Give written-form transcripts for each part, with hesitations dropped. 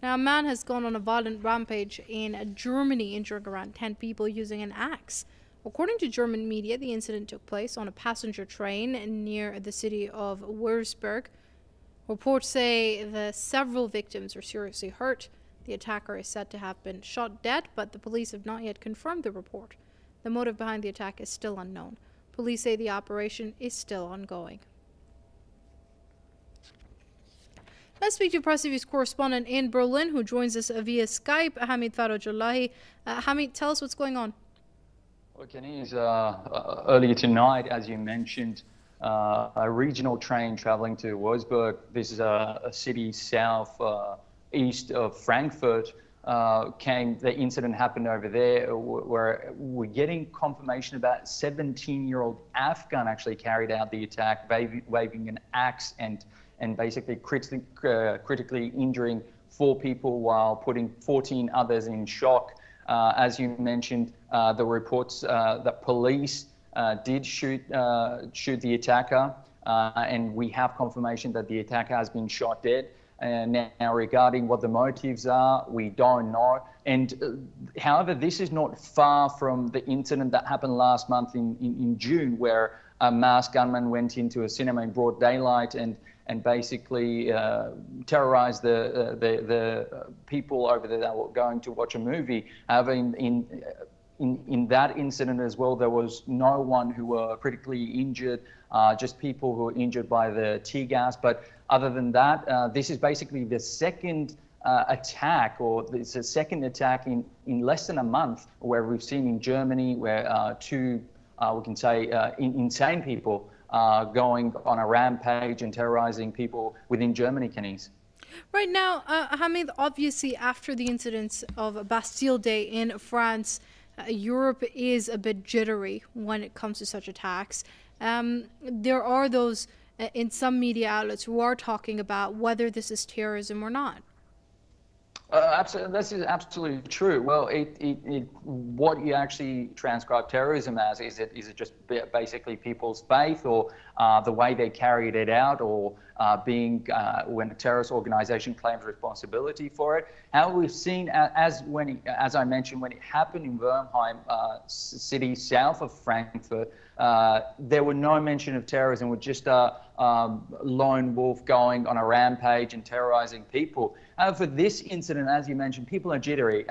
Now, a man has gone on a violent rampage in Germany, injuring around 10 people using an axe. According to German media, the incident took place on a passenger train near the city of Würzburg. Reports say the several victims are seriously hurt. The attacker is said to have been shot dead, but the police have not yet confirmed the report. The motive behind the attack is still unknown. Police say the operation is still ongoing. Let's speak to Press TV's correspondent in Berlin, who joins us via Skype, Hamid Farajulahi. Hamid, tell us what's going on. Well, Kenny, earlier tonight, as you mentioned, a regional train traveling to Würzburg. This is a city east of Frankfurt. The incident happened over there, where we're getting confirmation about 17-year-old Afghan actually carried out the attack, waving an axe and basically critically injuring 4 people while putting 14 others in shock. As you mentioned, the reports that police did shoot the attacker, and we have confirmation that the attacker has been shot dead. Now, regarding what the motives are, we don't know. And however, this is not far from the incident that happened last month in June, where a masked gunman went into a cinema in broad daylight and basically terrorized the people over there that were going to watch a movie. However, in that incident as well, there was no one who were critically injured, just people who were injured by the tear gas. But other than that, this is basically the second attack, or it's the second attack in less than a month, where we've seen in Germany where 2, we can say, insane people going on a rampage and terrorizing people within Germany, Kenny's. Right now, Hamid, obviously after the incidents of Bastille Day in France, Europe is a bit jittery when it comes to such attacks. There are those in some media outlets who are talking about whether this is terrorism or not. Absolutely, this is absolutely true. Well, what you actually transcribe terrorism as, is it just basically people's faith, or the way they carried it out, or when a terrorist organization claims responsibility for it? How we've seen, as I mentioned, when it happened in Wernheim, city south of Frankfurt, there were no mention of terrorism, with just a lone wolf going on a rampage and terrorizing people. For this incident, as you mentioned, people are jittery.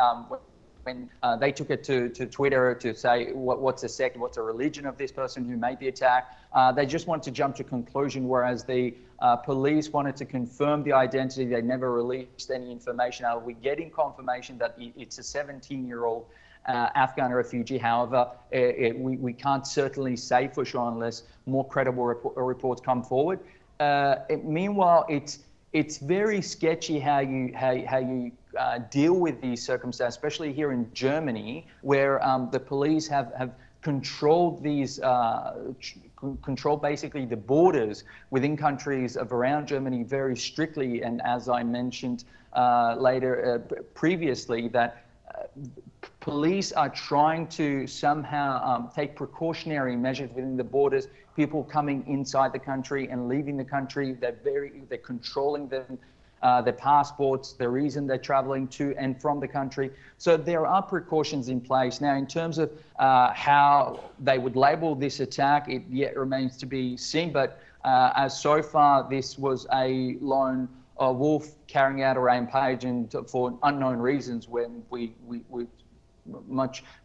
When they took it to Twitter to say what's a sect, what's a religion of this person who made the attack, they just wanted to jump to conclusion, whereas the police wanted to confirm the identity. They never released any information. We're getting confirmation that it's a 17-year-old Afghan refugee. However, we can't certainly say for sure unless more credible reports come forward. Meanwhile, it's very sketchy how you deal with these circumstances, especially here in Germany, where the police have controlled these, control basically the borders within countries of around Germany very strictly. And as I mentioned previously, that police are trying to somehow take precautionary measures within the borders. People coming inside the country and leaving the country, they're controlling them, their passports, the reason they're traveling to and from the country. So there are precautions in place. Now, in terms of how they would label this attack, it yet remains to be seen. But as so far, this was a lone wolf carrying out a rampage, and for unknown reasons, when we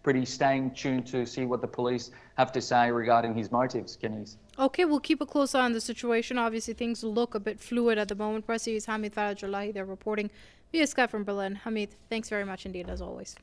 pretty staying tuned to see what the police have to say regarding his motives, Kenny's. Okay, we'll keep a close eye on the situation. Obviously, things look a bit fluid at the moment. Press TV's Hamid Farajulahi, they're reporting via Skype from Berlin. Hamid, thanks very much indeed, as always.